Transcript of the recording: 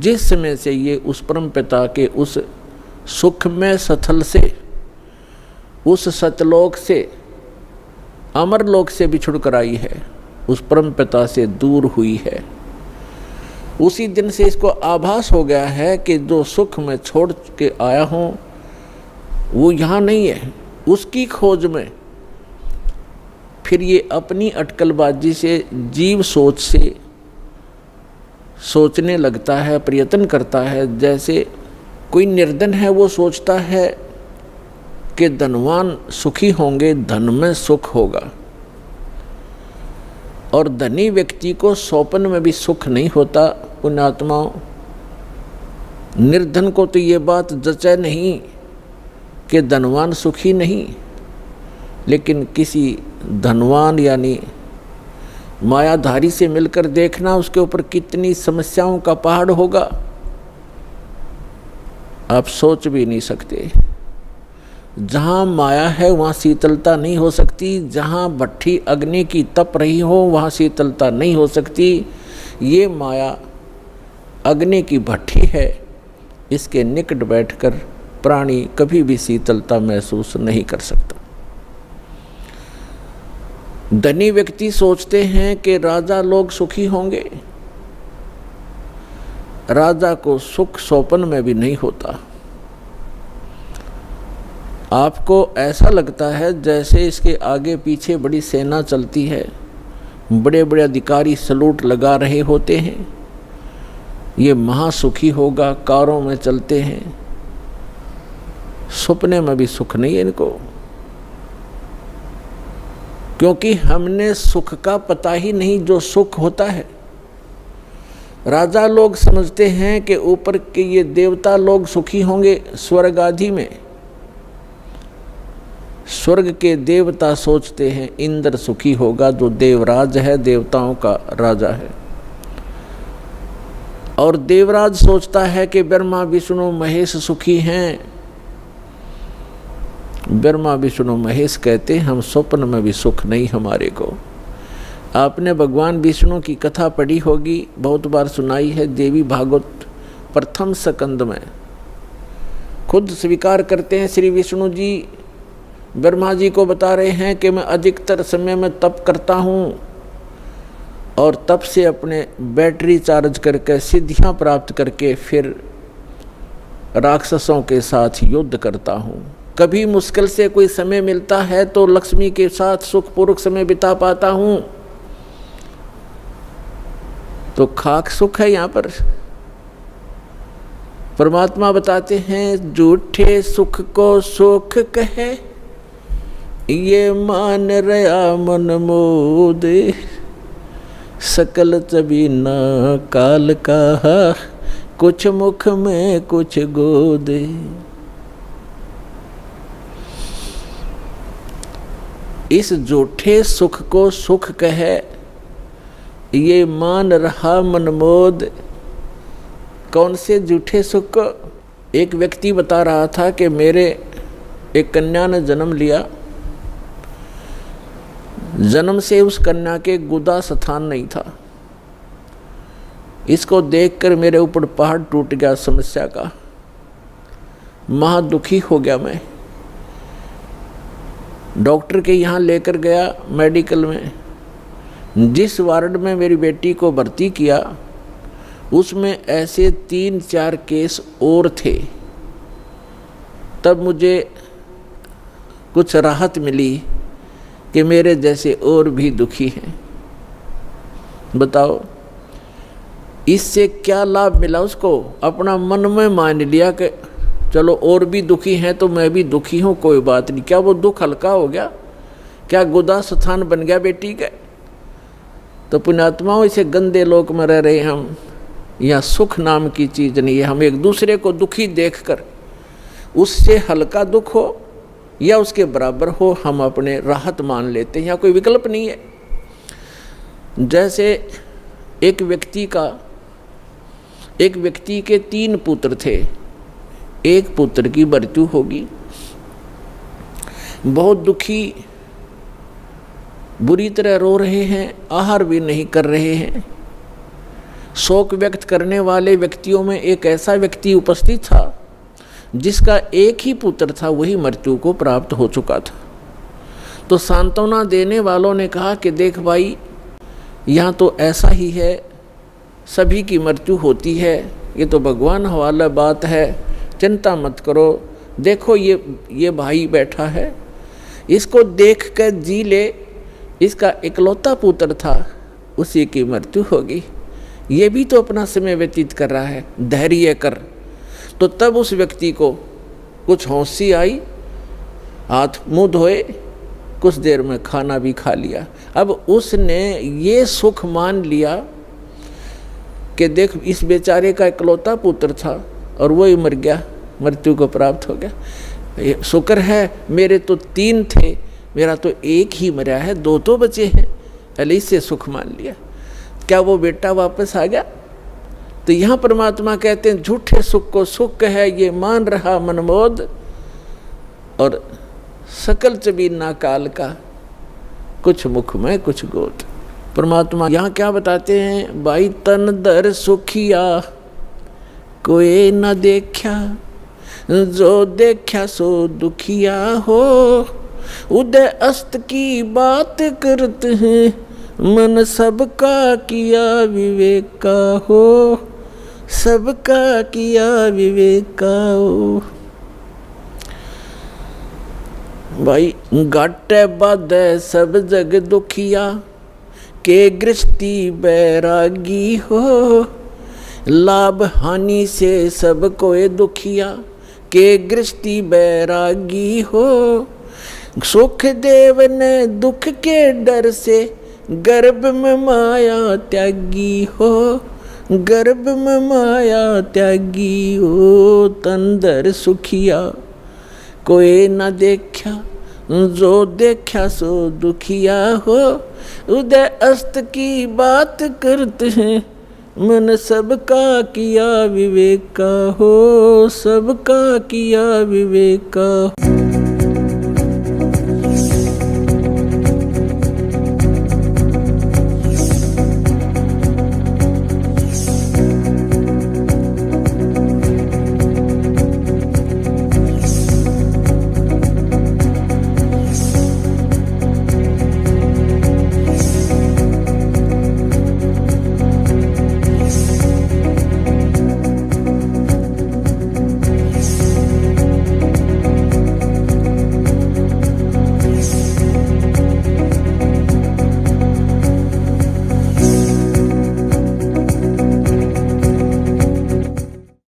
जिस समय से ये उस परम पिता के उस सुखमय स्थल से, उस सतलोक से, अमरलोक से बिछुड़ कर आई है, उस परम पिता से दूर हुई है, उसी दिन से इसको आभास हो गया है कि जो सुख मैं छोड़ के आया हूँ वो यहाँ नहीं है। उसकी खोज में फिर ये अपनी अटकलबाजी से, जीव सोच से सोचने लगता है, प्रयत्न करता है। जैसे कोई निर्धन है, वो सोचता है कि धनवान सुखी होंगे, धन में सुख होगा, और धनी व्यक्ति को स्वप्न में भी सुख नहीं होता। पुण्यात्माओं, निर्धन को तो ये बात जचे नहीं कि धनवान सुखी नहीं, लेकिन किसी धनवान यानी मायाधारी से मिलकर देखना उसके ऊपर कितनी समस्याओं का पहाड़ होगा, आप सोच भी नहीं सकते। जहाँ माया है वहाँ शीतलता नहीं हो सकती, जहाँ भट्ठी अग्नि की तप रही हो वहाँ शीतलता नहीं हो सकती। ये माया अग्नि की भट्ठी है, इसके निकट बैठकर प्राणी कभी भी शीतलता महसूस नहीं कर सकता। धनी व्यक्ति सोचते हैं कि राजा लोग सुखी होंगे, राजा को सुख स्वप्न में भी नहीं होता। आपको ऐसा लगता है जैसे इसके आगे पीछे बड़ी सेना चलती है, बड़े बड़े अधिकारी सलूट लगा रहे होते हैं, ये महासुखी होगा, कारों में चलते हैं। सपने में भी सुख नहीं है इनको, क्योंकि हमने सुख का पता ही नहीं जो सुख होता है। राजा लोग समझते हैं कि ऊपर के ये देवता लोग सुखी होंगे स्वर्ग आदि में। स्वर्ग के देवता सोचते हैं इंद्र सुखी होगा, जो देवराज है, देवताओं का राजा है। और देवराज सोचता है कि ब्रह्मा विष्णु महेश सुखी हैं। ब्रह्मा विष्णु महेश कहते हम स्वप्न में भी सुख नहीं हमारे को। आपने भगवान विष्णु की कथा पढ़ी होगी, बहुत बार सुनाई है, देवी भागवत प्रथम स्कंद में। खुद स्वीकार करते हैं श्री विष्णु जी, ब्रह्मा जी को बता रहे हैं कि मैं अधिकतर समय में तप करता हूँ और तप से अपने बैटरी चार्ज करके सिद्धियाँ प्राप्त करके फिर राक्षसों के साथ युद्ध करता हूँ। कभी मुश्किल से कोई समय मिलता है तो लक्ष्मी के साथ सुखपूर्वक समय बिता पाता हूँ। तो खाक सुख है यहाँ पर। परमात्मा बताते हैं झूठे सुख को सुख कहे, ये मान रहा मन मोद, सकल चबीना काल का, कुछ मुख में कुछ गोद। इस झूठे सुख को सुख कहे, ये मान रहा मनमोद। कौन से झूठे सुख को? एक व्यक्ति बता रहा था कि मेरे एक कन्या ने जन्म लिया, जन्म से उस कन्या के गुदा स्थान नहीं था। इसको देखकर मेरे ऊपर पहाड़ टूट गया समस्या का, महा दुखी हो गया मैं। डॉक्टर के यहाँ लेकर गया मेडिकल में। जिस वार्ड में मेरी बेटी को भर्ती किया उसमें ऐसे 3-4 केस और थे। तब मुझे कुछ राहत मिली कि मेरे जैसे और भी दुखी हैं। बताओ इससे क्या लाभ मिला उसको? अपना मन में मान लिया कि चलो और भी दुखी हैं तो मैं भी दुखी हूँ, कोई बात नहीं। क्या वो दुख हल्का हो गया? क्या गुदा स्थान बन गया बेटी का? तो पुण्यात्माओं, इसे गंदे लोक में रह रहे हम, यहाँ सुख नाम की चीज़ नहीं है। हम एक दूसरे को दुखी देखकर उससे हल्का दुख हो या उसके बराबर हो, हम अपने राहत मान लेते हैं। यहाँ कोई विकल्प नहीं है। जैसे एक व्यक्ति के 3 पुत्र थे, एक पुत्र की मृत्यु होगी, बहुत दुखी, बुरी तरह रो रहे हैं, आहार भी नहीं कर रहे हैं। शोक व्यक्त करने वाले व्यक्तियों में एक ऐसा व्यक्ति उपस्थित था जिसका एक ही पुत्र था, वही मृत्यु को प्राप्त हो चुका था। तो सांत्वना देने वालों ने कहा कि देख भाई, यहाँ तो ऐसा ही है, सभी की मृत्यु होती है, ये तो भगवान हवाला बात है, चिंता मत करो। देखो ये भाई बैठा है, इसको देख कर जी ले, इसका इकलौता पुत्र था, उसी की मृत्यु होगी, ये भी तो अपना समय व्यतीत कर रहा है, धैर्य कर। तो तब उस व्यक्ति को कुछ होशी आई, हाथ मुँह धोए, कुछ देर में खाना भी खा लिया। अब उसने ये सुख मान लिया कि देख, इस बेचारे का इकलौता पुत्र था और वही मर गया, मृत्यु को प्राप्त हो गया। शुक्र है मेरे तो 3 थे, मेरा तो एक ही मरा है, 2 तो बचे हैं, अली से सुख मान लिया। क्या वो बेटा वापस आ गया? तो यहाँ परमात्मा कहते हैं झूठे सुख को सुख है, ये मान रहा मनमोद, और सकल चबीना काल का, कुछ मुख में कुछ गोद। परमात्मा यहाँ क्या बताते हैं, भाई तन दर सुखिया कोई न देखा, जो देखा सो दुखिया हो, उदय अस्त की बात करते हैं, मन सबका किया विवेक का हो, सबका किया विवेक का हो। भाई घट बद सब जग दुखिया, के गृष्टि बैरागी हो, लाभ हानि से सब कोई दुखिया, के गृष्टि बैरागी हो, सुख देव ने दुख के डर से, गर्भ में माया त्यागी हो, गर्भ में माया त्यागी हो, तंदर सुखिया कोई न देखा, जो देखा सो दुखिया हो, उदय अस्त की बात करते हैं, मन सबका किया विवेक का हो, सबका किया विवेक का।